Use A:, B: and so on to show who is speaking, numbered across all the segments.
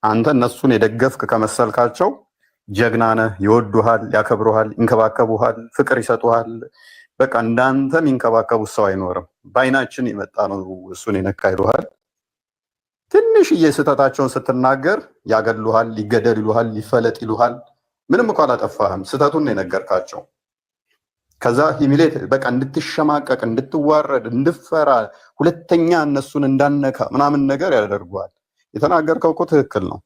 A: አንተ እነሱን የደገፍክ ከመሰልካቸው ጀግና ነህ፣ ይወዱሃል፣ ያከብሩሃል፣ ይንከባከቡሃል፣ ፍቅር ይሰጡሃል። በቃ እንዳንተ የሚንከባከቡት ሰው አይኖርም። በአይናችን የመጣ ነው እሱን የነካ ይሉሃል። ትንሽዬ ስህተታቸውን ስትናገር ያገሉሃል፣ ይገደል ይሉሃል፣ ይፈለጥ ይሉሃል። ምንም እኮ አላጠፋህም፣ ስህተቱን ነው የነገርካቸው። ከዛ ሂሚሌት በቃ እንድትሸማቀቅ፣ እንድትዋረድ፣ እንድፈራ፣ ሁለተኛ እነሱን እንዳነካ ምናምን ነገር ያደርጉሃል። የተናገርከው እኮ ትክክል ነው።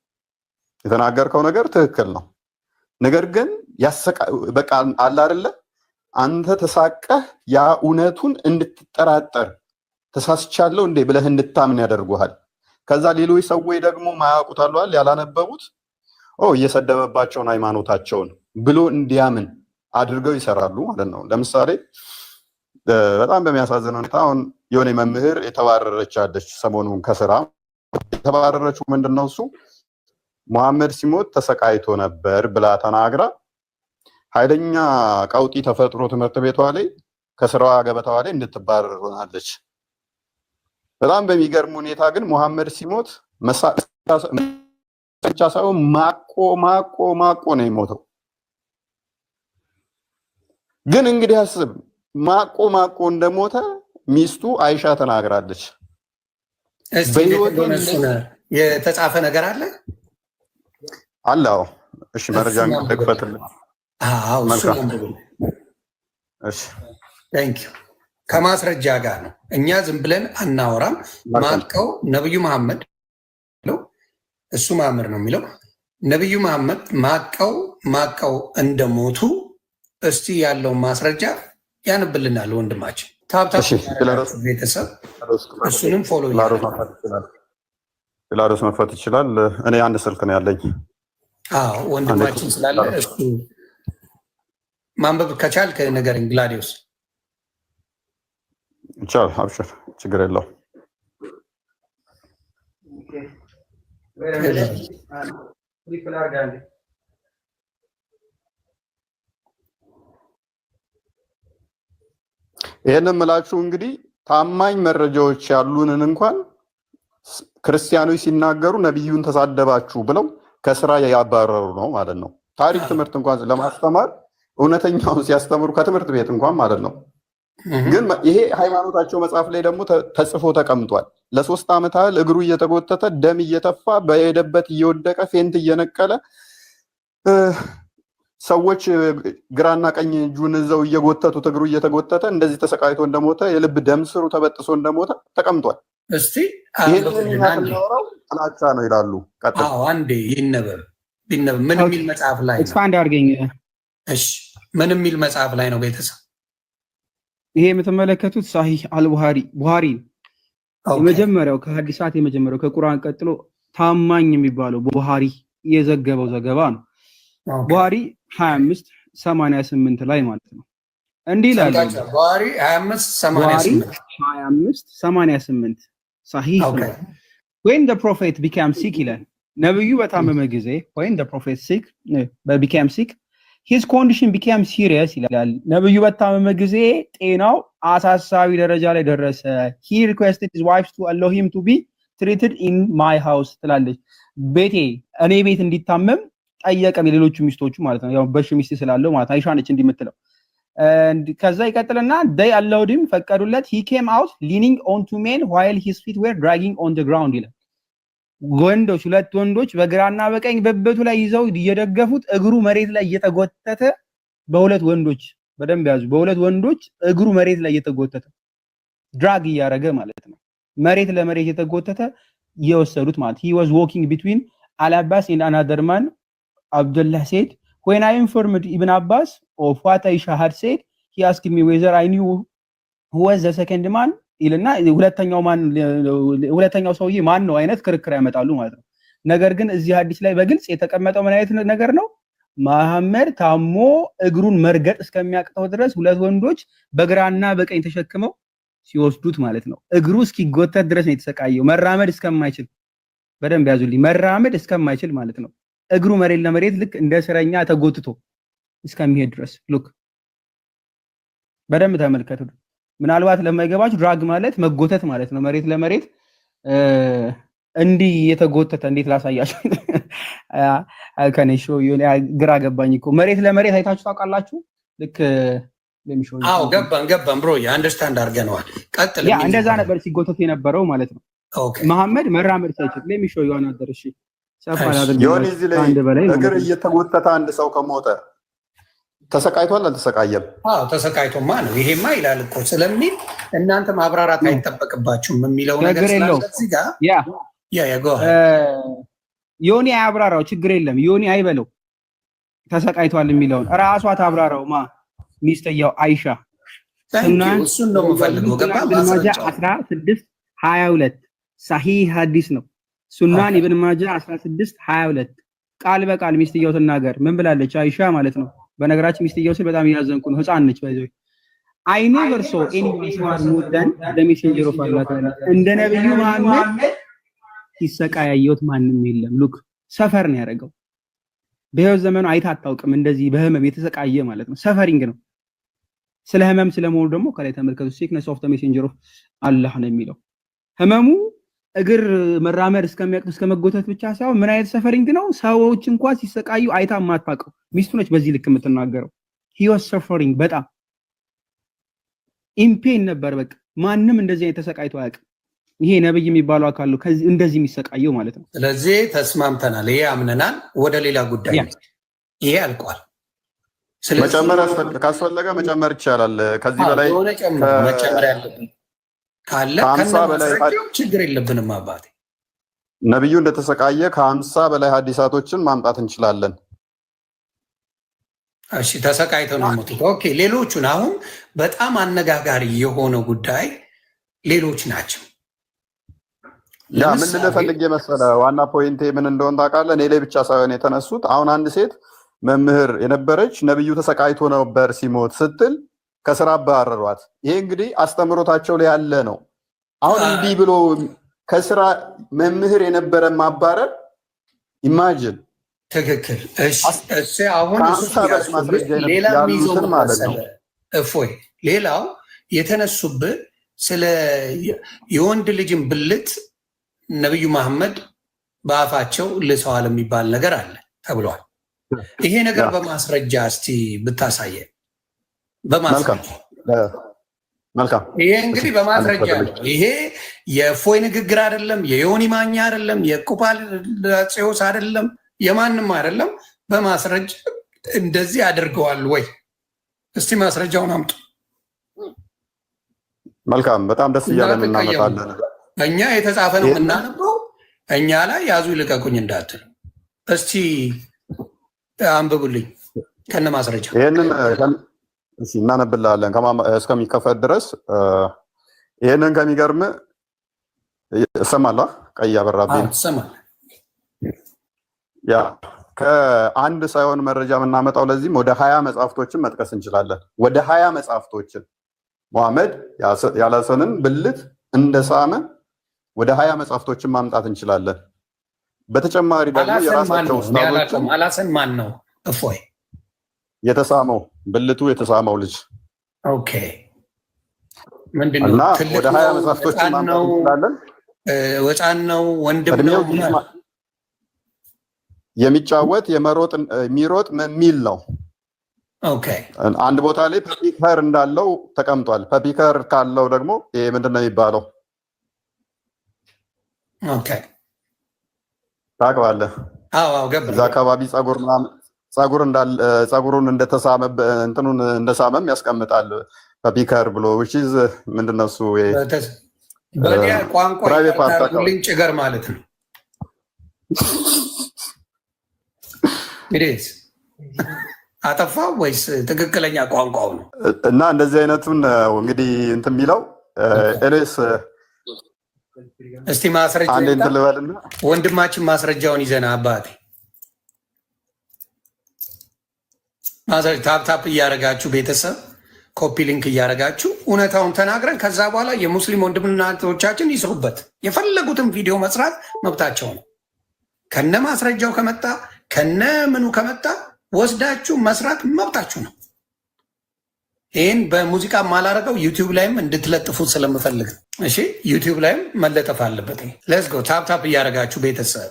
A: የተናገርከው ነገር ትክክል ነው። ነገር ግን በቃ አለ አይደለ አንተ ተሳቀህ ያ እውነቱን እንድትጠራጠር ተሳስቻለሁ እንዴ ብለህ እንድታምን ያደርጉሃል። ከዛ ሌሎች ሰዎች ደግሞ ማያውቁት አሏል ያላነበቡት እየሰደበባቸውን ሃይማኖታቸውን ብሎ እንዲያምን አድርገው ይሰራሉ ማለት ነው። ለምሳሌ በጣም በሚያሳዝን ሁኔታ አሁን የሆነ መምህር የተባረረች አለች ሰሞኑን ከስራ። የተባረረችው ምንድነው እሱ መሐመድ ሲሞት ተሰቃይቶ ነበር ብላ ተናግራ ኃይለኛ ቀውጢ ተፈጥሮ ትምህርት ቤቷ ላይ ከስራዋ ገበታዋ ላይ እንድትባረር ሆናለች። በጣም በሚገርም ሁኔታ ግን መሐመድ ሲሞት ብቻ ሳይሆን ማቆ ነው የሞተው። ግን እንግዲህ አስብ ማቆ እንደሞተ ሚስቱ አይሻ ተናግራለች።
B: የተጻፈ ነገር አለ
A: አለው። እሺ መረጃ ልክፈትልህ።
B: ከማስረጃ ጋር ነው። እኛ ዝም ብለን አናወራም። ማቀው ነብዩ መሐመድ ነው፣ እሱ ማመር ነው የሚለው ነብዩ መሐመድ ማቀው እንደሞቱ እስቲ ያለው ማስረጃ ያንብልናል ወንድማችን። ቤተሰብ እሱንም ፎሎ
A: ፊላዶስ መፈት ይችላል። እኔ አንድ ስልክ ነው ያለኝ።
B: ወንድማችን ስላለ እሱ ማንበብ ከቻልክ ንገረኝ። ግላዲዮስ
A: ይቻል፣ አብሽር፣ ችግር የለው። ይህንን ምላችሁ እንግዲህ ታማኝ መረጃዎች ያሉንን እንኳን ክርስቲያኖች ሲናገሩ ነቢዩን ተሳደባችሁ ብለው ከስራ ያባረሩ ነው ማለት ነው። ታሪክ ትምህርት እንኳን ለማስተማር እውነተኛውን ሲያስተምሩ ከትምህርት ቤት እንኳን ማለት ነው። ግን ይሄ ሃይማኖታቸው መጽሐፍ ላይ ደግሞ ተጽፎ ተቀምጧል። ለ3 ዓመት ያህል እግሩ እየተጎተተ ደም እየተፋ በሄደበት እየወደቀ ፌንት እየነቀለ ሰዎች ግራና ቀኝ እጁን ይዘው እየጎተቱት እግሩ እየተጎተተ እንደዚህ ተሰቃይቶ እንደሞተ የልብ ደም ስሩ ተበጥሶ እንደሞተ ተቀምጧል።
B: እስቲ
A: ይሄንናውራው ጥላቻ ነው ይላሉ።
B: አንዴ ይነበብ ምን የሚል መጽሐፍ ላይ ነው?
C: ኤክስፓንድ አድርገኝ።
B: እሺ ምን የሚል መጽሐፍ ላይ ነው? ቤተሰብ
C: ይሄ የምትመለከቱት ሳሂህ አልቡሃሪ ቡሃሪ የመጀመሪያው ከሐዲሳት የመጀመሪያው ከቁርአን ቀጥሎ ታማኝ የሚባለው ቡሃሪ የዘገበው ዘገባ ነው። ቡሃሪ 2588 ላይ ማለት ነው። እንዲህ ይላል
B: ቡሃሪ 2588
C: ሳሂህ ነው። when the prophet became sick ይላል ነብዩ በታመመ ጊዜ when the prophet sick became sick his condition became serious ይላል። ነብዩ በታመመ ጊዜ ጤናው አሳሳቢ ደረጃ ላይ ደረሰ። he requested his wife to allow him to be treated in my house ትላለች። ቤቴ እኔ ቤት እንዲታመም ጠየቀ። የሌሎቹ ሚስቶቹ ማለት ነው። ያው በሽ ሚስት ስላለው ማለት አይሻ ነች እንዲምትለው። ከዛ ይቀጥልና they allowed him ፈቀዱለት። he came out leaning on two men while his feet were dragging on the ground ይላል። ወንዶች ሁለት ወንዶች በግራና በቀኝ በበቱ ላይ ይዘው እየደገፉት እግሩ መሬት ላይ እየተጎተተ በሁለት ወንዶች በደንብ ያዙ። በሁለት ወንዶች እግሩ መሬት ላይ እየተጎተተ ድራግ እያደረገ ማለት ነው። መሬት ለመሬት እየተጎተተ እየወሰዱት ማለት he was walking between Al-Abbas and another man. Abdullah said when I informed Ibn Abbas of what Aisha had said he asked me whether I knew who was the second man ይልና ሁለተኛው ሰውዬ ማን ነው አይነት ክርክር ያመጣሉ ማለት ነው። ነገር ግን እዚህ ሐዲስ ላይ በግልጽ የተቀመጠው ምን አይነት ነገር ነው? መሐመድ ታሞ እግሩን መርገጥ እስከሚያቅተው ድረስ ሁለት ወንዶች በግራና በቀኝ ተሸክመው ሲወስዱት ማለት ነው። እግሩ እስኪጎተት ድረስ ነው የተሰቃየው። መራመድ እስከማይችል በደንብ ያዙልኝ፣ መራመድ እስከማይችል ማለት ነው። እግሩ መሬት ለመሬት ልክ እንደ እስረኛ ተጎትቶ እስከሚሄድ ድረስ ሉክ በደንብ ተመልከቱ። ምናልባት ለማይገባችሁ ድራግ ማለት መጎተት ማለት ነው። መሬት ለመሬት እንዲህ የተጎተተ እንዴት ላሳያችሁ? ከኔ ሾው የሆነ ግራ ገባኝ እኮ። መሬት ለመሬት አይታችሁ ታውቃላችሁ? ልክ ለሚሾው
B: አዎ፣ ገባን ብሮ አንደርስታንድ አድርገነዋል። ቀጥል።
C: ያ እንደዛ ነበር ሲጎተት የነበረው ማለት ነው።
B: ኦኬ፣
C: መሐመድ መራመድ ሳይችል ለሚሾው የሆነ አደረሽ ሰፋ ያደርግ
A: የሆነ እዚህ ላይ እግር እየተጎተተ አንድ ሰው ከሞተ ተሰቃይቷል አልተሰቃየም?
B: አዎ ተሰቃይቶማ ነው። ይሄማ ይላል እኮ ስለሚል እናንተ ማብራራት አይጠበቅባችሁም የሚለው ነገር ስላለ እዚህ ጋር ያ
C: ዮኒ አያብራራው፣ ችግር የለም። ዮኒ አይበለው ተሰቃይቷል የሚለውን ራሷ ታብራራው። ሚስተያው አይሻ
B: እሱን ነው የምፈልገው። ገባ
C: 1622 ሳሂህ ሐዲስ ነው። ሱናን ኢብን ማጃ 1622 ቃል በቃል ሚስተያው ትናገር ምን ብላለች? አይሻ ማለት ነው። በነገራችን ሚስተያው ሲል በጣም እያዘንኩ ነው። ህፃን ነች። ባይዘው አይ ኔቨር ሶ ኤኒባዲ ሞር ዳን ዘ ሜሴንጀር ኦፍ አላህ እንደ ነብዩ መሐመድ ሲሰቃያየውት ማንም የለም። ሉክ ሰፈር ነው ያደረገው። በህይወት ዘመኑ አይታ አታውቅም እንደዚህ በህመም የተሰቃየ ማለት ነው። ሰፈሪንግ ነው። ስለ ህመም ስለመሆኑ ደግሞ ከላይ ተመልከቱ። ሲክነስ ኦፍ ዘ ሜሴንጀር ኦፍ አላህ ነው የሚለው። ህመሙ እግር መራመድ እስከሚያቅት እስከመጎተት ብቻ ሳይሆን ምን አይነት ሰፈሪንግ ነው? ሰዎች እንኳን ሲሰቃዩ አይታ ማታውቀው ሚስቱ ነች በዚህ ልክ የምትናገረው። he was suffering በጣም ኢምፔን ነበር። በቃ ማንም እንደዚህ አይነት ተሰቃይቶ አያውቅም። ይሄ ነብይ የሚባለው አካል ነው ከዚህ እንደዚህ የሚሰቃየው ማለት ነው።
B: ስለዚህ ተስማምተናል። ይሄ አምነናል። ወደ ሌላ ጉዳይ ይሄ አልቋል።
A: መጨመር ካስፈለገ መጨመር ይቻላል። ከዚህ በላይ
B: መጨመር ያለብን ካለ ችግር የለብንም። አባቴ
A: ነብዩ እንደተሰቃየ ከ50 በላይ ሐዲሳቶችን ማምጣት እንችላለን።
B: እሺ ተሰቃይተው ነው የሞቱት። ኦኬ ሌሎቹን አሁን በጣም አነጋጋሪ የሆነው ጉዳይ ሌሎች ናቸው።
A: ያ ምን ልፈልግ የመሰለ ዋና ፖይንቴ ምን እንደሆነ ታውቃለህ? እኔ ላይ ብቻ ሳይሆን የተነሱት አሁን አንድ ሴት መምህር የነበረች ነብዩ ተሰቃይቶ ነበር ሲሞት ስትል ከስራ አባረሯት። ይሄ እንግዲህ አስተምሮታቸው ላይ ያለ ነው። አሁን እንዲህ ብሎ ከስራ መምህር የነበረ ማባረር ኢማጂን
B: ትክክል። እሺ አሁን ሌላ ሚዞን ማለት ነው። እፎይ ሌላው የተነሱብህ ስለ የወንድ ልጅን ብልት ነብዩ መሐመድ በአፋቸው ልሰዋል የሚባል ነገር አለ ተብሏል። ይሄ ነገር በማስረጃ እስቲ ብታሳየን። በማስረጃ
A: መልካም።
B: ይሄ እንግዲህ በማስረጃ ነው። ይሄ የእፎይ ንግግር አይደለም፣ የዮኒ ማኛ አይደለም፣ የቁፓልጽዮስ አይደለም፣ የማንም አይደለም። በማስረጃ እንደዚህ አድርገዋል ወይ? እስቲ ማስረጃውን አምጡ።
A: መልካም። በጣም ደስ እያለን እናመጣለን።
B: እኛ የተጻፈ ነው የምናነበው። እኛ ላይ ያዙ ይልቀቁኝ እንዳትሉ። እስቲ አንብቡልኝ ከነ ማስረጃ።
A: ይሄንን እናነብልሃለን እስከሚከፈት ድረስ። ይሄንን ከሚገርም እሰማለሁ። ቀይ አበራብኝ
B: ትሰማለህ?
A: ያ ከአንድ ሳይሆን መረጃ የምናመጣው ለዚህም ወደ 20 መጽሐፍቶችን መጥቀስ እንችላለን። ወደ 20 መጽሐፍቶችን መሐመድ ያላሰንን ብልት እንደሳመ ወደ 20 መጽሐፍቶችን ማምጣት እንችላለን። በተጨማሪ ደግሞ የራሳቸው ኡስታዞችን
B: አላሰን ማን ነው? እፎይ
A: የተሳመው ብልቱ የተሳመው ልጅ
B: ኦኬ። ምንድነው?
A: እና ወደ 20 መጽሐፍቶችን ማምጣት እንችላለን።
B: ወጣን ነው ወንድም ነው
A: የሚጫወት የሚሮጥ የሚል ነው።
B: ኦኬ
A: አንድ ቦታ ላይ ፐፒከር እንዳለው ተቀምጧል። ፐፒከር ካለው ደግሞ ይሄ ምንድነው የሚባለው?
B: ኦኬ
A: ታውቀዋለህ?
B: አዎ ገባ።
A: እዛ አካባቢ ጸጉሩን እንደተሳመ እንትኑን እንደሳመም ያስቀምጣል ፐፒከር ብሎ which is ምንድነው እሱ
B: በሌላ ቋንቋ ታርጉልኝ ጭገር ማለት ነው። ኢዴስ አጠፋ ወይስ ትክክለኛ ቋንቋው ነው?
A: እና እንደዚህ አይነቱን እንግዲህ እንትን የሚለው ኤሌስ
B: እስቲ ማስረጃ
A: አንዴ እንትን ልበልና
B: ወንድማችን ማስረጃውን ይዘና አባቴ ማስረጃ ታፕ እያደረጋችሁ ቤተሰብ ኮፒ ሊንክ እያደረጋችሁ እውነታውን ተናግረን ከዛ በኋላ የሙስሊም ወንድምና እህቶቻችን ይስሩበት። የፈለጉትን ቪዲዮ መስራት መብታቸው ነው። ከነ ማስረጃው ከመጣ ከነ ምኑ ከመጣ ወስዳችሁ መስራት መብታችሁ ነው። ይሄን በሙዚቃ ማላረገው ዩቲዩብ ላይም እንድትለጥፉት ስለምፈልግ እሺ ዩቲዩብ ላይም መለጠፍ አለበት ሌትስ ጎ ታፕ ታፕ እያደረጋችሁ ቤተሰብ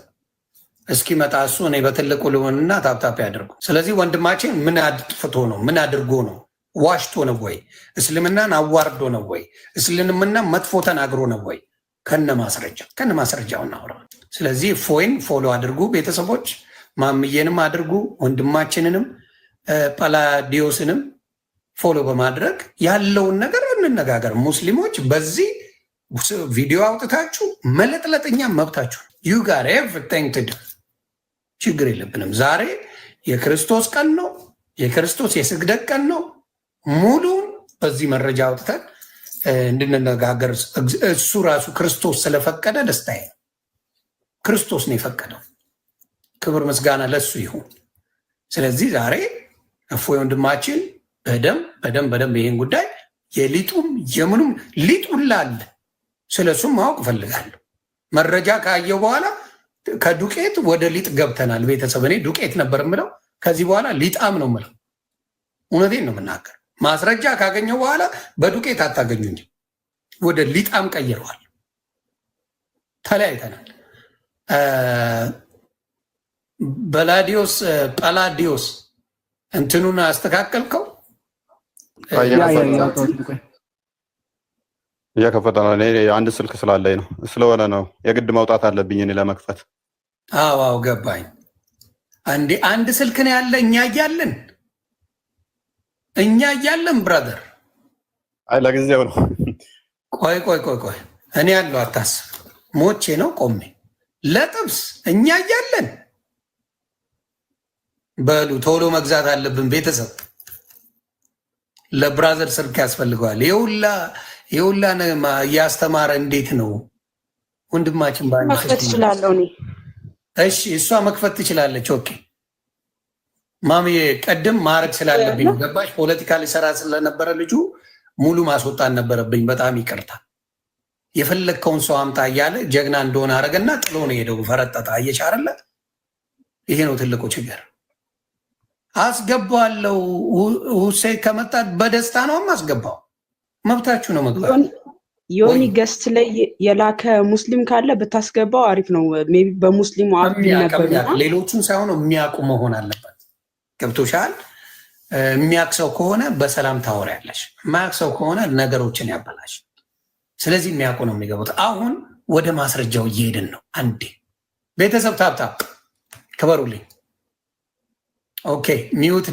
B: እስኪመጣ እሱ እኔ በትልቁ ልሆንና ታፕ ታፕ ያድርጉ ስለዚህ ወንድማችን ምን አጥፍቶ ነው ምን አድርጎ ነው ዋሽቶ ነው ወይ እስልምናን አዋርዶ ነው ወይ እስልምና መጥፎ ተናግሮ ነው ወይ ከነ ማስረጃው እናውራ ስለዚህ ፎይን ፎሎ አድርጉ ቤተሰቦች ማምየንም አድርጉ ወንድማችንንም ጳላዲዮስንም ፎሎ በማድረግ ያለውን ነገር እንነጋገር ሙስሊሞች በዚህ ቪዲዮ አውጥታችሁ መለጥለጥኛ መብታችሁ you got everything to do ችግር የለብንም ዛሬ የክርስቶስ ቀን ነው የክርስቶስ የስግደት ቀን ነው ሙሉን በዚህ መረጃ አውጥተን እንድንነጋገር እሱ ራሱ ክርስቶስ ስለፈቀደ ደስታዬ ክርስቶስ ነው የፈቀደው ክብር ምስጋና ለሱ ይሁን ስለዚህ ዛሬ እፎይ ወንድማችን በደም ይሄን ጉዳይ የሊጡም የምኑም ሊጡላል ስለሱም ማወቅ ፈልጋለሁ መረጃ ካየው በኋላ ከዱቄት ወደ ሊጥ ገብተናል ቤተሰብ እኔ ዱቄት ነበር የምለው ከዚህ በኋላ ሊጣም ነው የምለው እውነቴን ነው የምናገር ማስረጃ ካገኘው በኋላ በዱቄት አታገኙኝ ወደ ሊጣም ቀይረዋል ተለያይተናል ጳላዲዮስ እንትኑን አስተካከልከው
A: እየከፈተ ነው አንድ ስልክ ስላለኝ ነው ስለሆነ ነው የግድ መውጣት አለብኝ እኔ ለመክፈት
B: አዎ ገባኝ አንድ ስልክ ነው ያለ እኛ እያለን ብራዘር
A: አይ ለጊዜው ነው
B: ቆይ እኔ ያለው አታስብ ሞቼ ነው ቆሜ ለጥብስ እኛ እያለን በሉ ቶሎ መግዛት አለብን ቤተሰብ ለብራዘር ስልክ ያስፈልገዋል የውላ ያስተማረ እንዴት ነው ወንድማችን
D: መክፈት ትችላለህ
B: እሺ እሷ መክፈት ትችላለች ኦኬ ማሚ ቀደም ማረግ ስላለብኝ ገባሽ ፖለቲካ ሊሰራ ስለነበረ ልጁ ሙሉ ማስወጣት ነበረብኝ በጣም ይቅርታ የፈለከውን ሰው አምጣ እያለ ጀግና እንደሆነ አረገና ጥሎ ነው ሄደው ፈረጠጣ እየቻረለ ይሄ ነው ትልቁ ችግር አስገባዋለሁ ሁሴን ከመጣ በደስታ ነው ማስገባው መብታችሁ ነው መግባት
D: ዮኒ ገስት ላይ የላከ ሙስሊም ካለ ብታስገባው አሪፍ ነው ሜቢ በሙስሊሙ አብይ ነበር
B: ሌሎቹን ሳይሆን የሚያውቁ መሆን አለበት ገብቶሻል የሚያክሰው ከሆነ በሰላም ታወሪያለሽ ማያክሰው ከሆነ ነገሮችን ያበላሽ ስለዚህ የሚያውቁ ነው የሚገቡት አሁን ወደ ማስረጃው እየሄድን ነው አንዴ ቤተሰብ ታፕታፕ ከበሩልኝ ኦኬ ሚውት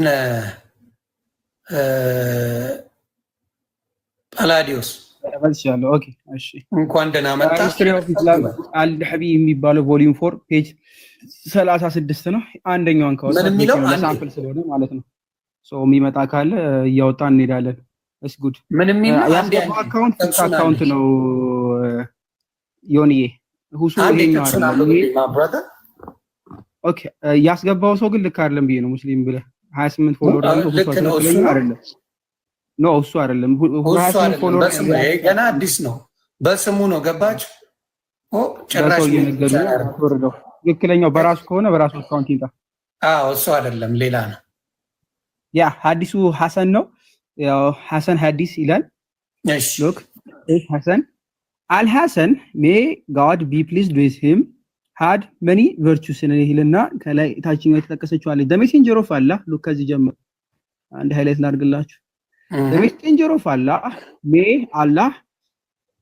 B: ጳላዲዮስ
C: ተመልሻለሁ ኦኬ እሺ
B: እንኳን ደህና መጣ
C: ሂስትሪ ኦፍ ኢስላም አልሐቢ የሚባለው ቮሊዩም 4 ፔጅ 36 ነው አንደኛውን ከወጣ ሳምፕል ስለሆነ ማለት ነው ሶ የሚመጣ ካለ እያወጣን እንሄዳለን እስ ጉድ
B: ምን የሚለው
C: አንድ አካውንት ነው ዮኒዬ ሁሱ ይሄኛው አይደለም ኦኬ ያስገባው ሰው ግን ልክ አይደለም ብዬ ነው ሙስሊም ብለ 28 ፎሎወር አለው ሁሱ አይደለም ኖ እሱ አይደለም 28 ፎሎወር
B: ገና አዲስ ነው በስሙ ነው ገባች ጭራሽ
C: ነው ትክክለኛው በራሱ ከሆነ በራሱ አካውንት ይጣ
B: እሱ አይደለም ሌላ ነው
C: ያ ሐዲሱ ሐሰን ነው ያው ሐሰን ሐዲስ ይላል
B: እሺ
C: ሉክ ሐሰን አልሐሰን may god be pleased with him had many virtues ይልና ከላይ ታችኛው የተጠቀሰችው አለ the messenger of Allah ሉክ ከዚህ ጀምሮ አንድ ሃይላይት ላድርግላችሁ the messenger of Allah may Allah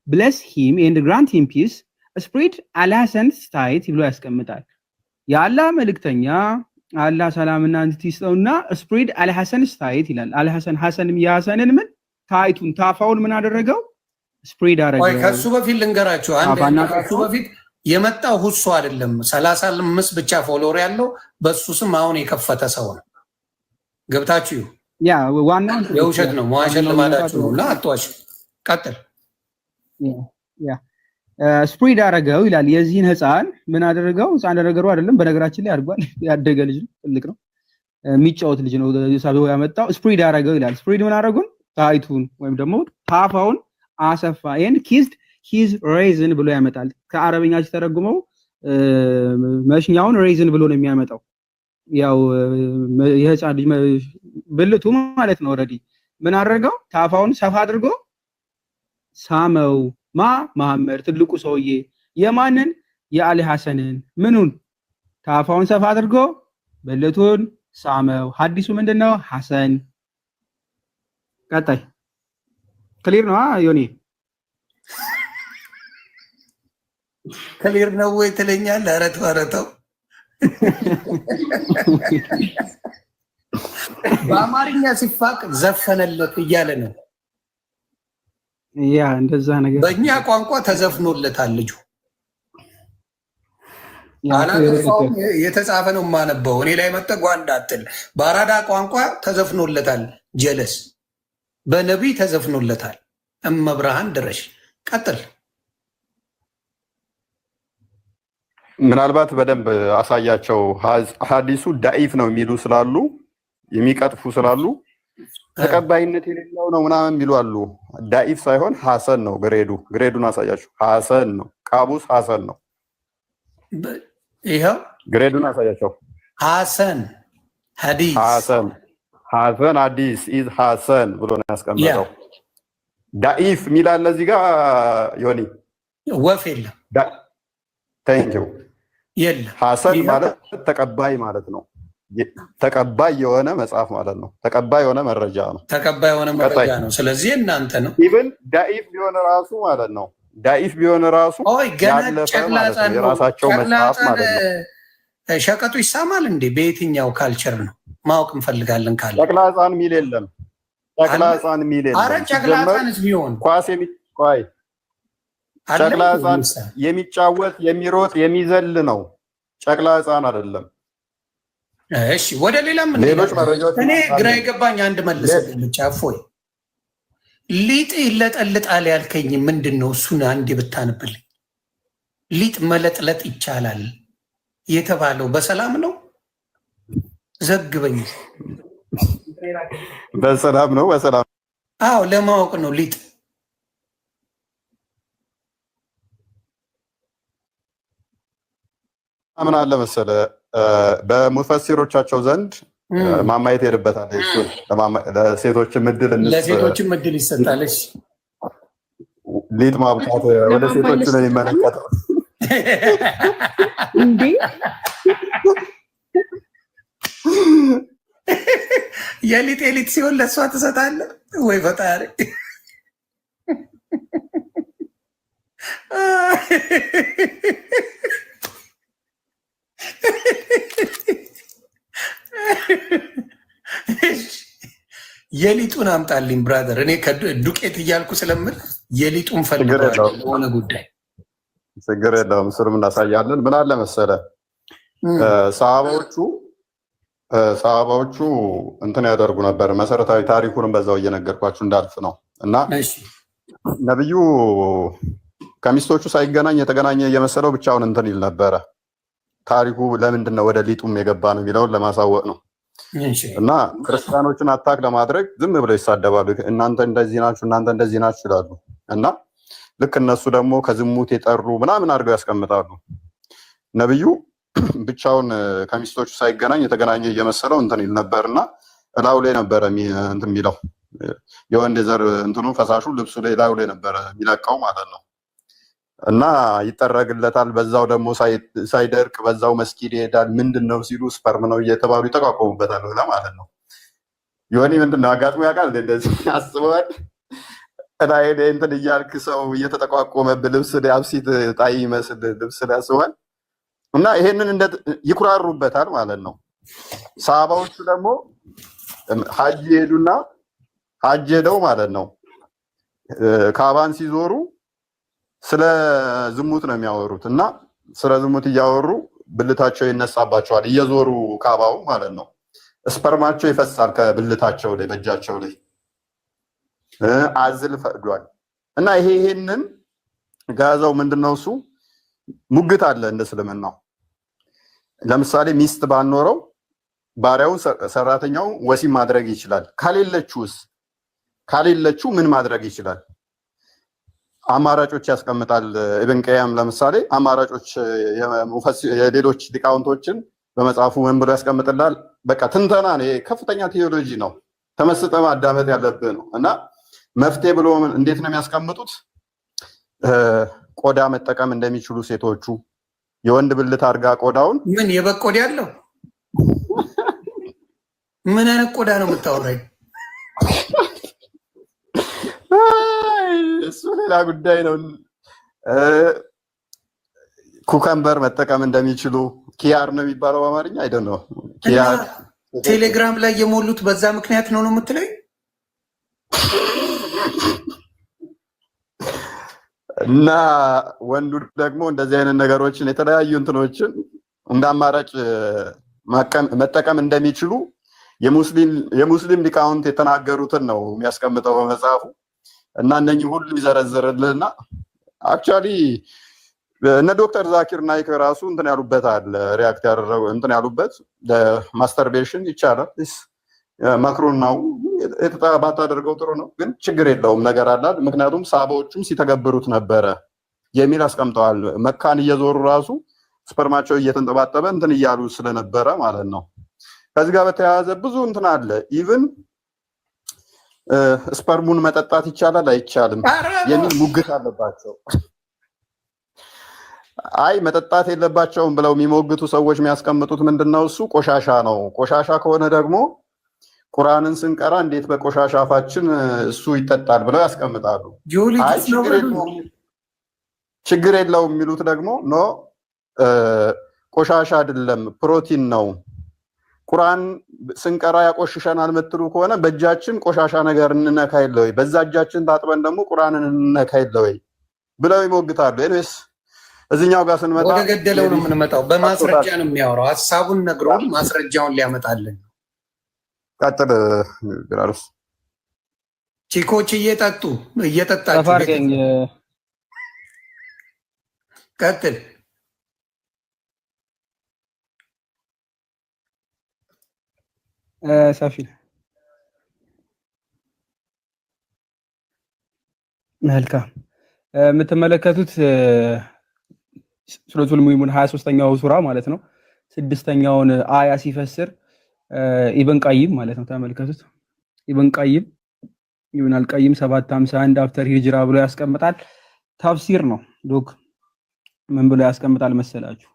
C: bless him and grant him peace spread al-Hasan state ብሎ ያስቀምጣል የአላህ መልእክተኛ አላህ ሰላምና እንትይስተውና ስፕሪድ አልሐሰን ስታይት ይላል ሐሰንም የሐሰንን ምን ታይቱን ታፋውን ምን አደረገው ስፕሪድ አደረገው
B: ወይ ከሱ በፊት ልንገራችሁ ከሱ በፊት የመጣው ሁሱ አይደለም 35 ብቻ ፎሎወር ያለው በሱ ስም አሁን የከፈተ ሰው ነው ገብታችሁ
C: ያ ዋናው
B: የውሸት ነው መዋሸት ለማዳችሁ ነውና አጥዋሽ ቀጥል
C: ያ ስፕሪድ አደረገው ይላል የዚህን ህፃን ምን አደረገው ህፃን አደረገው አይደለም በነገራችን ላይ አድርጓል ያደገ ልጅ ነው ትልቅ ነው የሚጫወት ልጅ ነው ሳቢው ያመጣው ስፕሪድ አደረገው ይላል ስፕሪድ ምን አደረጉን ታይቱን ወይም ደግሞ ታፋውን አሰፋ and kissed his raisin ብሎ ያመጣል ከአረበኛ ሲተረጉመው መሽኛውን raisin ብሎ ነው የሚያመጣው ያው የህፃን ልጅ ብልቱ ማለት ነው ኦሬዲ ምን አደረገው? ታፋውን ሰፋ አድርጎ ሳመው። መሐመድ ትልቁ ሰውዬ የማንን? የአሊ ሐሰንን። ምኑን? ታፋውን ሰፋ አድርጎ ብልቱን ሳመው። ሐዲሱ ምንድነው? ሐሰን። ቀጣይ ክሊር ነው ዮኒ?
B: ክሊር ነው ወይ ትለኛለህ? ኧረ ተው በአማርኛ ሲፋቅ ዘፈነለት እያለ ነው።
C: ያ እንደዛ ነገር
B: በእኛ ቋንቋ ተዘፍኖለታል ልጁ። የተጻፈ ነው የማነበው። እኔ ላይ መጠጓ እንዳትል። በአራዳ ቋንቋ ተዘፍኖለታል። ጀለስ በነቢይ ተዘፍኖለታል። እመብርሃን ድረሽ። ቀጥል።
A: ምናልባት በደንብ አሳያቸው። ሐዲሱ ዳኢፍ ነው የሚሉ ስላሉ የሚቀጥፉ ስላሉ ተቀባይነት የሌለው ነው ምናምን የሚሉ አሉ። ዳኢፍ ሳይሆን ሐሰን ነው ግሬዱን አሳያቸው። ሐሰን ነው ቃቡስ ሐሰን ነው።
B: ይኸው
A: ግሬዱን አሳያቸው።
B: ሐሰን ሐዲስ
A: ሐሰን ሐዲስ ኢዝ ሐሰን ብሎ ነው ያስቀመጠው። ዳኢፍ ሚላል እዚህ ጋር ዮኒ
B: ወፍ የለም።
A: ታንኪው
B: የለም።
A: ሐሰን ማለት ተቀባይ ማለት ነው። ተቀባይ የሆነ መጽሐፍ ማለት ነው። ተቀባይ የሆነ መረጃ ነው።
B: ተቀባይ የሆነ መረጃ ነው። ስለዚህ እናንተ ነው።
A: ኢቭን ዳኢፍ ቢሆን ራሱ ማለት ነው። ዳኢፍ ቢሆን ራሱ
B: ያለፈ ማለት ነው።
A: የራሳቸው መጽሐፍ ማለት ነው።
B: ሸቀጡ ይሳማል እንዴ? በየትኛው ካልቸር ነው ማወቅ እንፈልጋለን። ካለ
A: ጨቅላ ሕፃን ሚል የለም። ጨቅላ ሕፃን ሚል የለም።
B: አረ ጨቅላ ሕፃንስ ቢሆን
A: ኳስ ቆይ ጨቅላ ሕፃን የሚጫወት የሚሮጥ የሚዘል ነው። ጨቅላ ሕፃን አይደለም።
B: እሺ ወደ ሌላ ምን
A: ሌሎች መረጃዎች
B: እኔ ግራ የገባኝ አንድ መልስልኝ ብቻ። እፎይ ሊጥ ይለጠልጣል ያልከኝ ምንድን ነው? እሱን አንዴ ብታነብልኝ። ሊጥ መለጥለጥ ይቻላል የተባለው በሰላም ነው? ዘግበኝ።
A: በሰላም ነው። በሰላም
B: አዎ፣ ለማወቅ ነው። ሊጥ
A: ምን አለ መሰለ በሙፈሲሮቻቸው ዘንድ ማማየት ሄድበታል። እሱ ለሴቶችም እድል
B: ይሰጣል።
A: ሊጥ ማብቃት ወደ ሴቶች ነው የሚመለከተው
D: እንዴ?
B: የሊጥ ሲሆን ለእሷ ትሰጣለህ ወይ? ፈጣሪ የሊጡን አምጣልኝ ብራዘር። እኔ ዱቄት እያልኩ ስለምል የሊጡን ፈልገዋለሁ በሆነ ጉዳይ።
A: ችግር የለውም። እሱንም እናሳያለን። ምን አለ መሰለ ሰሃባዎቹ እንትን ያደርጉ ነበር። መሰረታዊ ታሪኩንም በዛው እየነገርኳችሁ እንዳልፍ ነው እና ነብዩ ከሚስቶቹ ሳይገናኝ የተገናኘ እየመሰለው ብቻውን እንትን ይል ነበረ። ታሪኩ ለምንድን ነው ወደ ሊጡም የገባ ነው የሚለውን ለማሳወቅ ነው። እና ክርስቲያኖችን አታክ ለማድረግ ዝም ብለው ይሳደባሉ። እናንተ እንደዚህ ናችሁ፣ እናንተ እንደዚህ ናችሁ ይላሉ። እና ልክ እነሱ ደግሞ ከዝሙት የጠሩ ምናምን አድርገው ያስቀምጣሉ። ነብዩ ብቻውን ከሚስቶቹ ሳይገናኝ የተገናኘ እየመሰለው እንትን ይል ነበርና እላው ላይ ነበረ እንትን የሚለው የወንድ ዘር እንትኑ ፈሳሹ ልብሱ ላይ እላው ላይ ነበረ የሚለቀው ማለት ነው። እና ይጠረግለታል። በዛው ደግሞ ሳይደርቅ በዛው መስጊድ ይሄዳል። ምንድነው ሲሉ ስፐርም ነው እየተባሉ ይጠቋቆሙበታል ማለት ነው። ዮኒ ምንድነው አጋጥሞ ያውቃል? እንደዚህ አስበዋል። ላይ እንትን እያልክ ሰው እየተጠቋቆመብህ ልብስ ላይ አብሲት ጣይ ይመስል ልብስ ላይ አስበዋል። እና ይሄንን ይኩራሩበታል ማለት ነው። ሰሃባዎቹ ደግሞ ሀጅ ሄዱና ሀጅ ሄደው ማለት ነው ካባን ሲዞሩ ስለ ዝሙት ነው የሚያወሩት። እና ስለ ዝሙት እያወሩ ብልታቸው ይነሳባቸዋል እየዞሩ ካባው ማለት ነው። ስፐርማቸው ይፈሳል ከብልታቸው ላይ በእጃቸው ላይ አዝል ፈቅዷል። እና ይሄንን ጋዛው ምንድነው እሱ ሙግት አለ እንደ እስልምናው። ለምሳሌ ሚስት ባኖረው ባሪያውን ሰራተኛው ወሲብ ማድረግ ይችላል። ካሌለችው ምን ማድረግ ይችላል? አማራጮች ያስቀምጣል። ኢብን ቀያም ለምሳሌ አማራጮች የሌሎች ሊቃውንቶችን በመጽሐፉ ምን ብሎ ያስቀምጥላል? በቃ ትንተና ነው። ከፍተኛ ቴዎሎጂ ነው። ተመስጠ ማዳመጥ ያለብህ ነው። እና መፍትሄ ብሎ እንዴት ነው የሚያስቀምጡት? ቆዳ መጠቀም እንደሚችሉ ሴቶቹ የወንድ ብልት አድርጋ ቆዳውን
B: ምን የበግ ቆዳ ያለው ምን አይነት ቆዳ ነው የምታወራኝ?
A: እሱ ሌላ ጉዳይ ነው። ኩከምበር መጠቀም እንደሚችሉ ኪያር ነው የሚባለው በአማርኛ አይደል ነው። ኪያር
B: ቴሌግራም ላይ የሞሉት በዛ ምክንያት ነው የምትለኝ?
A: እና ወንዱ ደግሞ እንደዚህ አይነት ነገሮችን የተለያዩ እንትኖችን እንደ አማራጭ መጠቀም እንደሚችሉ የሙስሊም ሊቃውንት የተናገሩትን ነው የሚያስቀምጠው በመጽሐፉ። እና እነኚህ ሁሉ ይዘረዝርልህና አክቹዋሊ እነ ዶክተር ዛኪር ናይክ ራሱ እንትን ያሉበት አለ ሪያክት ያደረጉ እንትን ያሉበት ለማስተርቤሽን ይቻላል መክሩን ነው ባታደርገው ጥሩ ነው፣ ግን ችግር የለውም ነገር አለ። ምክንያቱም ሳባዎቹም ሲተገብሩት ነበረ የሚል አስቀምጠዋል። መካን እየዞሩ ራሱ ስፐርማቸው እየተንጠባጠበ እንትን እያሉ ስለነበረ ማለት ነው። ከዚህ ጋር በተያያዘ ብዙ እንትን አለ። ኢቭን ስፐርሙን መጠጣት ይቻላል አይቻልም የሚል ሙግት አለባቸው። አይ መጠጣት የለባቸውም ብለው የሚሞግቱ ሰዎች የሚያስቀምጡት ምንድነው? እሱ ቆሻሻ ነው። ቆሻሻ ከሆነ ደግሞ ቁርአንን ስንቀራ እንዴት በቆሻሻ አፋችን እሱ ይጠጣል ብለው ያስቀምጣሉ። አይ ችግር የለውም የሚሉት ደግሞ ኖ ቆሻሻ አይደለም ፕሮቲን ነው። ቁርአን ስንቀራ ያቆሽሸናል የምትሉ ከሆነ በእጃችን ቆሻሻ ነገር እንነካ የለ ወይ? በዛ እጃችን ታጥበን ደግሞ ቁርአንን እንነካ የለ ወይ ብለው ይሞግታሉ። ኤኒዌይስ እዚህኛው ጋር ስንመጣ
B: ወደ ገደለው ነው የምንመጣው። በማስረጃ ነው የሚያወራው። ሀሳቡን ነግሮን ማስረጃውን ሊያመጣልን።
A: ቀጥል ግራሩስ።
B: ቺኮች እየጠጣችሁ ቀጥል።
C: ሰፊ መልካም የምትመለከቱት ሱረቱል ሙእሚኑን 23ኛው ሱራ ማለት ነው። 6ኛውን አያ ሲፈስር ኢብን ቀይም ማለት ነው። ተመልከቱት። ኢብን ቀይም ኢብን አልቀይም 751 አፍተር ሂጅራ ብሎ ያስቀምጣል። ተፍሲር ነው። ሎክ ምን ብሎ ያስቀምጣል መሰላችሁ?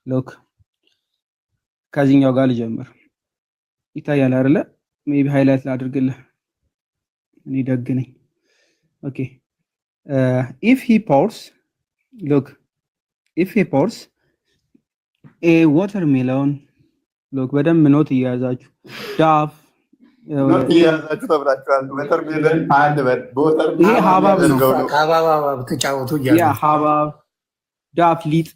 C: ሎክ ከዚህኛው ጋር ልጀምር። ይታያል አይደለ? ሜቢ ሃይላይት ላድርግልህ። እኔ ደግ ነኝ። ኦኬ if he pours look if he pours a watermelon look በደንብ ኖት እያያዛችሁ ዳፍ
A: እያያዛችሁ ተብላችኋል። watermelon አንድ በል በወተር
C: ይሄ ሀባብ ነው።
B: ሀባብ ተጫወቱ እያሉ
C: ያ ሀባብ ዳፍ ሊጥ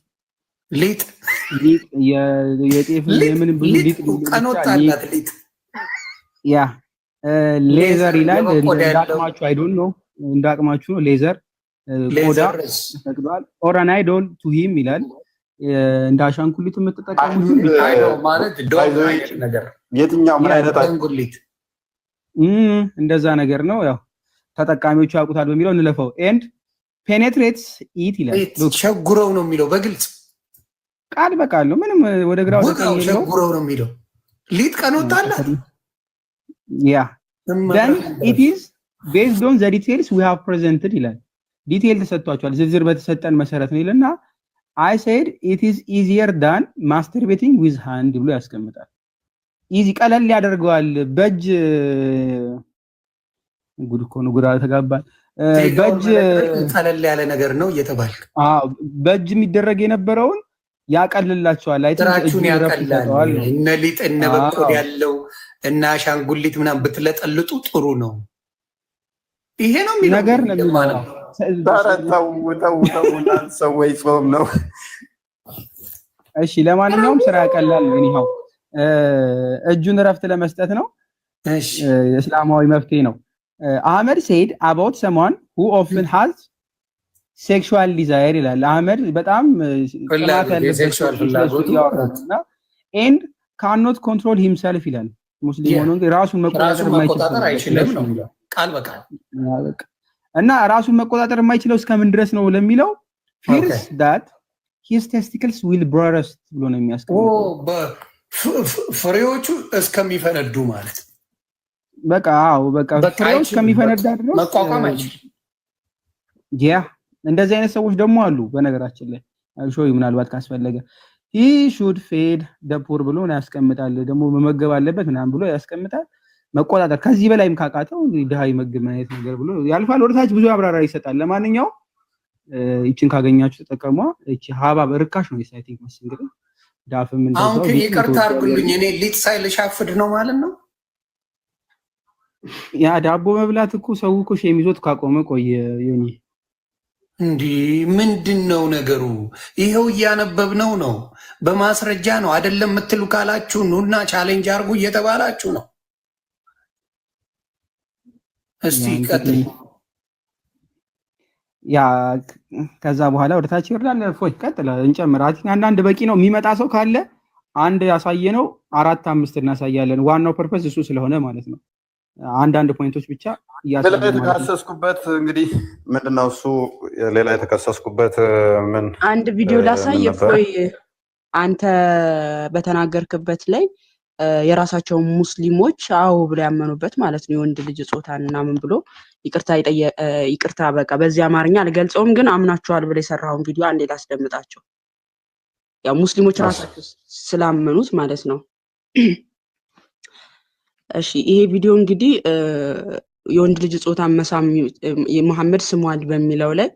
C: የጤፍ የምን ብዙ ሊጥ
B: ቀኖጣላት ሊጥ
C: ያ ሌዘር ይላል። እንዳቅማችሁ አይ ዶንት ኖ እንዳቅማችሁ ነው። ሌዘር ቆዳ ተቀዷል። ኦር አን አይዶል ቱ ሂም ይላል። እንደ አሻንጉሊት የምትጠቀሙት
B: ማለት ዶል ነገር
A: የትኛው ምን አይነት
B: አሻንጉሊት
C: እንደዛ ነገር ነው። ያው ተጠቃሚዎቹ ያውቁታል በሚለው እንለፈው። ኤንድ ፔኔትሬትስ ኢት ይላል።
B: ሸጉረው ነው የሚለው በግልጽ
C: ቃል በቃል ነው። ምንም ወደ ግራ ወደ ቀኝ ነው።
B: ሸጉረው ነው የሚለው ሊጥ ቀኖጣላት
C: ያ then it is based on the details we have presented ይላል። ዲቴል ተሰጥቷቸዋል። ዝርዝር በተሰጠን መሰረት ነው ይልና I said it is easier than masturbating with hand ብሎ ያስቀምጣል። ኢዚ ቀለል ያደርገዋል። በእጅ ጉድ እኮ ነው። ጉድ ተጋባል። በእጅ
B: ቀለል ያለ ነገር ነው እየተባልክ
C: በእጅ የሚደረግ የነበረውን ያቀልላቸዋል።
B: አይተራችሁን ያቀላል። እነ ሊጥ እነ በቆዳ ያለው እና አሻንጉሊት ምናምን ብትለጠልጡ ጥሩ ነው። ይሄ ነው የሚለው
C: ነገር ነው የሚለው።
A: ተው ሰው ጾም ነው።
C: እሺ ለማንኛውም ስራ ያቀላል ነው። እኒሃው እጁን ረፍት ለመስጠት ነው።
B: እሺ
C: እስላማዊ መፍትሄ ነው። አህመድ said about someone who often has sexual desire ይላል። አህመድ በጣም ጥላት ያለበት ሴክሹዋል ፍላጎት ያወራልና and cannot control himself ይላል። ሙስሊም ሆኖ ራሱን መቆጣጠር
B: አይችልም ነው ቃል በቃል
C: እና ራሱን መቆጣጠር የማይችለው እስከምን ድረስ ነው ለሚለው fears that his testicles will burst ብሎ ነው የሚያስቀምጠው።
B: ፍሬዎቹ እስከሚፈነዱ ማለት
C: በቃ አዎ በቃ ፍሬው እስከሚፈነዳ ድረስ
B: መቋቋም አይችልም።
C: ያ እንደዚህ አይነት ሰዎች ደግሞ አሉ። በነገራችን ላይ ሾይ ምናልባት ካስፈለገ he should feed the poor ብሎ ያስቀምጣል። ደግሞ መመገብ አለበት ምናምን ብሎ ያስቀምጣል። መቆጣጠር ከዚህ በላይም ካቃተው ድሃ ይመግብ ማለት ነገር ብሎ ያልፋል። ወደታች ብዙ አብራራ ይሰጣል። ለማንኛውም ይችን ካገኛችሁ ተጠቀሟ። እቺ ሀባብ ርካሽ ነው ሳይ ቲንክ መስ እንግዲህ ዳፍም እንደዛው
B: አሁን ይቅርታ አድርጉልኝ እኔ ሊጥ ሳይልሻፍድ ነው ማለት ነው።
C: ያ ዳቦ መብላት እኮ ሰው እኮ ሸሚዞት ካቆመ ቆየ ዮኒ
B: እንዲህ ምንድነው ነገሩ? ይሄው እያነበብነው ነው፣ በማስረጃ ነው አይደለም የምትሉ ካላችሁ ኑና ቻሌንጅ አድርጉ እየተባላችሁ ነው። እስቲ ቀጥል።
C: ያ ከዛ በኋላ ወደ ታች ይወርዳል። ፎይ ቀጥል እንጨምራት። አንዳንድ በቂ ነው። የሚመጣ ሰው ካለ አንድ ያሳየነው 4 5 እናሳያለን። ዋናው ፐርፐስ እሱ ስለሆነ ማለት ነው። አንዳንድ ፖይንቶች ብቻ
A: ያሳየነው። የተከሰስኩበት እንግዲህ ምንድነው እሱ ሌላ የተከሰስኩበት ምን
D: አንድ ቪዲዮ ላሳየ ፎይ አንተ በተናገርክበት ላይ የራሳቸው ሙስሊሞች አው ብለው ያመኑበት ማለት ነው። የወንድ ልጅ ጾታን ምናምን ብሎ ይቅርታ በቃ በዚህ አማርኛ አልገልጸውም፣ ግን አምናችኋል ብለው የሰራውን ቪዲዮ አንዴ ላስደምጣቸው። ያው ሙስሊሞች ራሳቸው ስላመኑት ማለት ነው። እሺ ይሄ ቪዲዮ እንግዲህ የወንድ ልጅ ጾታን መሳም መሐመድ ስሟል በሚለው ላይ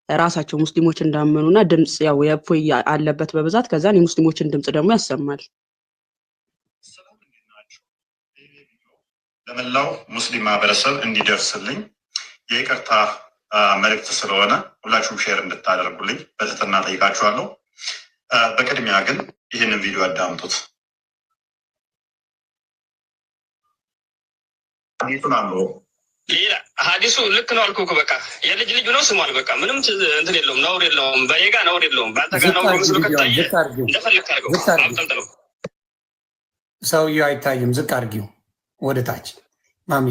D: ራሳቸው ሙስሊሞች እንዳመኑና ድምጽ ያው የፎይ አለበት በብዛት ከዛን የሙስሊሞችን ድምጽ ደግሞ ያሰማል።
A: ለመላው ሙስሊም ማህበረሰብ እንዲደርስልኝ የይቅርታ መልእክት ስለሆነ ሁላችሁም ሼር እንድታደርጉልኝ በትህትና ጠይቃችኋለሁ። በቅድሚያ ግን ይህንን ቪዲዮ አዳምጡት።
E: ሀዲሱ ልክ ነው አልኩህ። በቃ የልጅ ልጅ ነው ስሟል። በቃ ምንም እንትን የለውም፣ ነውር የለውም፣ በኔ ጋ ነውር የለውም። በአንተ ጋር ነውር መስሎ ከታየ እንደፈለግህ አድርገው፣ አብጠልጥለው።
B: ሰውዬው አይታይም፣ ዝቅ አድርጊው ወደ ታች ማሚ።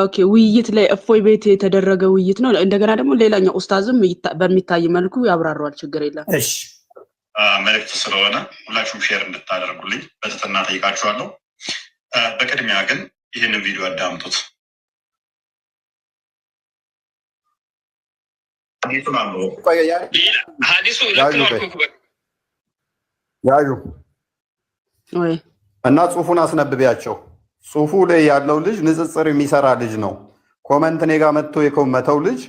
D: ኦኬ ውይይት ላይ እፎይ ቤት የተደረገ ውይይት ነው። እንደገና ደግሞ ሌላኛው ኡስታዝም በሚታይ መልኩ ያብራራዋል። ችግር የለም።
B: እሺ
A: መልእክት ስለሆነ ሁላችሁም ሼር እንድታደርጉልኝ በትህትና ጠይቃችኋለሁ። በቅድሚያ ግን ይህንን ቪዲዮ አዳምጡት።
E: ሀዲሱ ልክ ነው አልኩህ።
A: ያዩ
D: ወይ
A: እና ጽሁፉን አስነብቢያቸው። ጽሁፉ ላይ ያለው ልጅ ንጽጽር የሚሰራ ልጅ ነው። ኮመንት እኔ ጋር መጥቶ የኮመተው ልጅ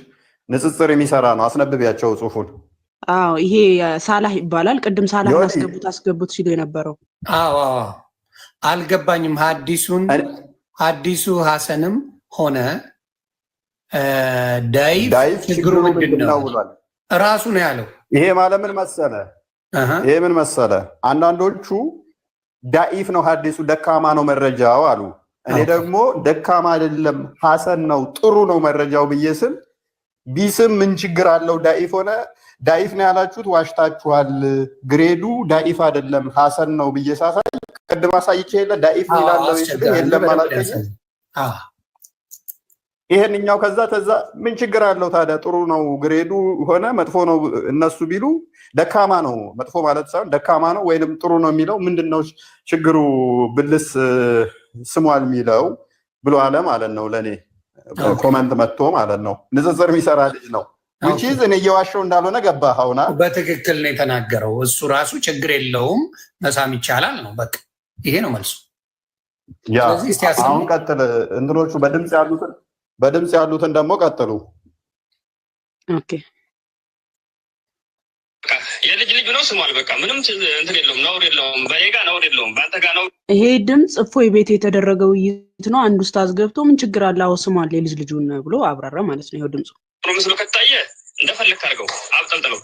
A: ንጽጽር የሚሰራ ነው። አስነብቢያቸው ጽሁፉን።
D: አዎ ይሄ ሳላህ ይባላል። ቅድም ሳላህ አስገቡት ሲሉ የነበረው
B: አዎ አልገባኝም። ሀዲሱ ሐሰንም ሆነ ዳይፍ ችግሩ ምንድን ነው እራሱ ነው ያለው።
A: ይሄ ማለት ምን መሰለ? ይሄ ምን መሰለ? አንዳንዶቹ ዳኢፍ ነው ሀዲሱ ደካማ ነው መረጃው አሉ። እኔ ደግሞ ደካማ አይደለም ሐሰን ነው ጥሩ ነው መረጃው ብዬ ስል ቢስም ምን ችግር አለው? ዳኢፍ ሆነ ዳኢፍ ነው ያላችሁት ዋሽታችኋል። ግሬዱ ዳኢፍ አይደለም ሐሰን ነው ብዬ ሳሳይ ቅድም አሳይቼ የለ ዳኢፍ ይላል የለም አላልከኝም? ይሄንኛው ከዛ ምን ችግር አለው ታዲያ? ጥሩ ነው ግሬዱ ሆነ መጥፎ ነው እነሱ ቢሉ ደካማ ነው መጥፎ ማለት ሳይሆን ደካማ ነው ወይንም ጥሩ ነው የሚለው ምንድነው ችግሩ? ብልስ ስሟል የሚለው ብሎ አለ ማለት ነው። ለኔ ኮመንት መጥቶ ማለት ነው። ንጽጽር የሚሰራ ልጅ ነው። which is እኔ እየዋሸው እንዳልሆነ ገባህ? አሁና በትክክል ነው የተናገረው። እሱ ራሱ ችግር የለውም መሳም ይቻላል ነው። በቃ ይሄ ነው መልሱ። ያ አሁን ቀጥል። እንትኖቹ በድምጽ ያሉትን ደግሞ ቀጥሉ።
D: ኦኬ
E: የልጅ ልጅ ነው ስሟል። በቃ ምንም እንትን የለውም፣ ነውር የለውም፣ በኔ ጋ ነውር የለውም፣ በአንተ ጋ ነው።
D: ይሄ ድምጽ እፎይ ቤት የተደረገ ውይይት ነው። አንድ ኡስታዝ ገብቶ ምን ችግር አለ አዎ ስሟል የልጅ ልጁን ብሎ አብራራ ማለት ነው። ይሄው ድምጹ
E: ጥሩ መስሎ ከታየ እንደፈለግህ አድርገው፣ አብጠልጥለው።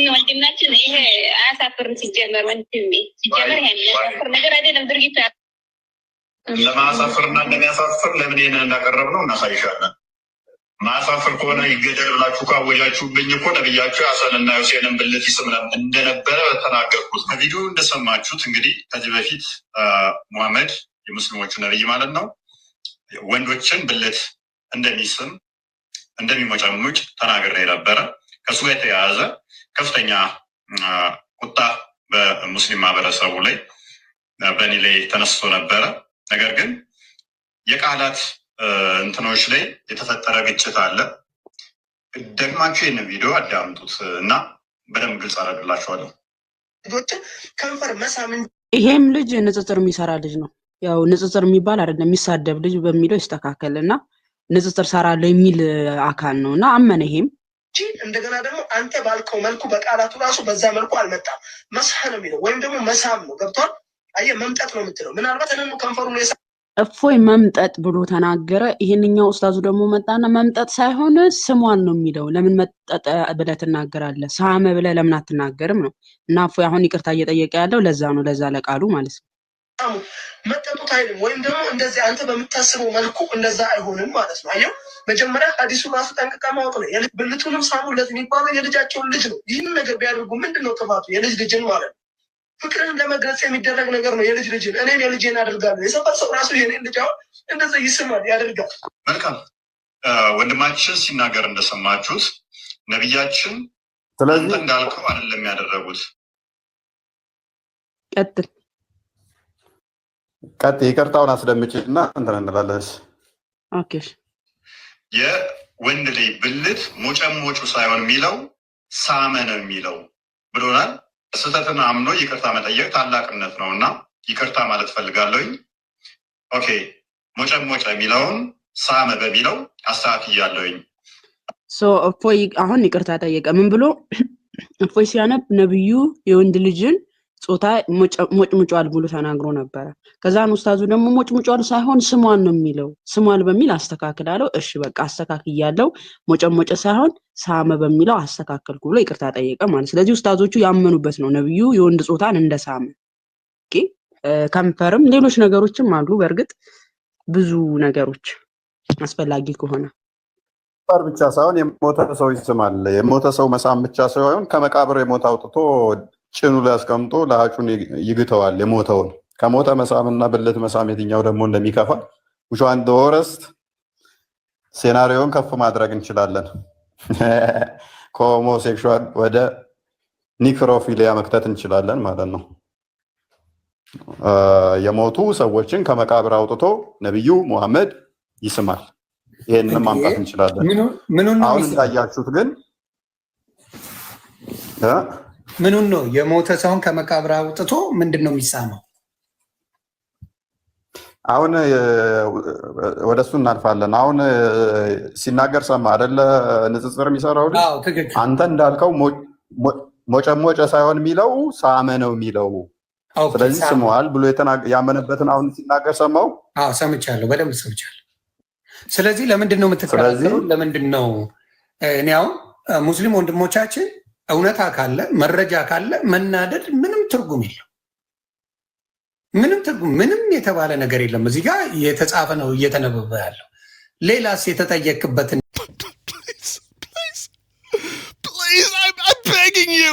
F: ወንድማችን ይሄ አያሳፍርም። ሲጀመር ወንድሜ ሲጀመር ይሄ የሚያሳፍር ነገር አይደለም ድርጊቱ።
A: ለማሳፈርና እንደሚያሳፍር ለምን ይሄንን እንዳቀረብ ነው እናሳይሻለን። ማሳፈር ከሆነ ይገደል ብላችሁ ካወጃችሁብኝ እኮ ነብያችሁ ሐሰንና ሁሴንን ብልት ይስም እንደነበረ ተናገርኩት። ከቪዲዮ እንደሰማችሁት እንግዲህ ከዚህ በፊት ሙሐመድ የሙስሊሞቹ ነብይ ማለት ነው ወንዶችን ብልት እንደሚስም እንደሚሞጫሙጭ ተናግሬ ነበረ። ከሱ ጋር የተያያዘ ከፍተኛ ቁጣ በሙስሊም ማህበረሰቡ ላይ በእኔ ላይ ተነስቶ ነበረ። ነገር ግን የቃላት እንትኖች ላይ የተፈጠረ ግጭት አለ። ደግማችሁ ይህን ቪዲዮ አዳምጡት እና በደንብ ግልጽ አደርግላችኋለሁ።
B: ልጆችን ከንፈር መሳምን
D: ይሄም ልጅ ንጽጽር የሚሰራ ልጅ ነው። ያው ንጽጽር የሚባል አይደለም የሚሳደብ ልጅ በሚለው ይስተካከል እና ንጽጽር ሰራለሁ የሚል አካል ነው እና አመነ። ይሄም
B: እንደገና ደግሞ አንተ ባልከው መልኩ በቃላቱ ራሱ በዛ መልኩ አልመጣም። መስሐ ነው የሚለው ወይም ደግሞ መሳም ነው። ገብቷል? አየህ መምጠጥ ነው የምትለው። ምናልባት እኔ ከንፈሩ ነው
D: እፎይ መምጠጥ ብሎ ተናገረ። ይሄንኛው ኡስታዙ ደግሞ መጣና መምጠጥ ሳይሆን ስሟን ነው የሚለው። ለምን መጠጠ ብለህ ትናገራለህ? ሳመ ብለህ ለምን አትናገርም ነው። እና እፎይ አሁን ይቅርታ እየጠየቀ ያለው ለዛ ነው፣ ለዛ ለቃሉ ማለት ነው።
B: መጠጡት አይልም ወይም ደግሞ እንደዚህ አንተ በምታስበው መልኩ እንደዛ አይሆንም ማለት ነው። አየው መጀመሪያ ሀዲሱ ራሱ ጠንቅቃ ማወቅ ነው። የልጅ ብልቱንም ሳሙለት የሚባለው የልጃቸውን ልጅ ነው። ይህንን ነገር ቢያደርጉ ምንድን ነው ጥፋቱ? የልጅ ልጅን ማለት ነው። ፍቅርን ለመግለጽ የሚደረግ ነገር ነው። የልጅ ልጅን እኔን የልጄን አደርጋለሁ። የሰፈር ሰው ራሱ የኔን ልጅ አሁን እንደዛ ይስማል ያደርጋል።
A: መልካም ወንድማችን ሲናገር እንደሰማችሁት ነቢያችን አንተ እንዳልከው አይደለም ያደረጉት። ቀጥ ይቅርታውን አስደምጪና እንትን እንላለን።
D: ኦኬ
A: የወንድ ልጅ ብልት ሞጨሞጩ ሳይሆን የሚለው ሳመ ነው የሚለው ብሎናል። ስህተትን አምኖ ይቅርታ መጠየቅ ታላቅነት ነው እና ይቅርታ ማለት ፈልጋለሁኝ። ኦኬ ሞጨሞጨ የሚለውን ሳመ በሚለው አስተካክያለሁኝ።
D: እፎይ አሁን ይቅርታ ጠየቀ። ምን ብሎ እፎይ ሲያነብ ነብዩ የወንድ ልጅን ጾታ ሞጭሙጫል ብሎ ተናግሮ ነበረ። ከዛን ኡስታዙ ደግሞ ሞጭሙጫል ሳይሆን ስሟን ነው የሚለው። ስሟል በሚል አስተካክላለሁ። እሺ በቃ አስተካክያለሁ፣ ሞጨሞጨ ሳይሆን ሳመ በሚለው አስተካከልኩ ብሎ ይቅርታ ጠየቀ ማለት። ስለዚህ ኡስታዞቹ ያመኑበት ነው ነብዩ የወንድ ጾታን እንደሳመ። ኦኬ ከንፈርም ሌሎች ነገሮችም አሉ። በእርግጥ ብዙ ነገሮች አስፈላጊ ከሆነ
A: ብቻ ሳይሆን የሞተ ሰው ይስማል። የሞተ ሰው መሳም ብቻ ሳይሆን ከመቃብር የሞተ አውጥቶ ጭኑ ላይ አስቀምጦ ለሀጩን ይግተዋል። የሞተውን ከሞተ መሳምና ብልት መሳም የትኛው ደግሞ እንደሚከፋ ውሻን ደወረስት ሴናሪዮን ከፍ ማድረግ እንችላለን። ከሆሞሴክሹዋል ወደ ኒክሮፊሊያ መክተት እንችላለን ማለት ነው። የሞቱ ሰዎችን ከመቃብር አውጥቶ ነቢዩ ሙሐመድ ይስማል። ይሄንን ማምጣት እንችላለን። አሁን እንዳያችሁት ግን
B: ምኑን ነው የሞተ ሰውን ከመቃብር አውጥቶ ምንድን ነው የሚሳመው?
A: አሁን ወደ እሱ እናልፋለን። አሁን ሲናገር ሰማ አይደለ? ንጽጽር የሚሰራው አንተ እንዳልከው ሞጨሞጨ ሳይሆን የሚለው ሳመ ነው የሚለው። ስለዚህ ስመዋል ብሎ ያመነበትን አሁን ሲናገር ሰማው።
B: ሰምቻለሁ፣ በደንብ ሰምቻለሁ። ስለዚህ ለምንድን ነው የምትከራከሩ? ለምንድን ነው እኔ አሁን ሙስሊም ወንድሞቻችን እውነታ ካለ መረጃ ካለ መናደድ ምንም ትርጉም የለው። ምንም ትርጉም ምንም የተባለ ነገር የለም። እዚህ ጋር የተጻፈ ነው እየተነበበ ያለው። ሌላስ የተጠየቅበትን
G: Please, I'm begging you.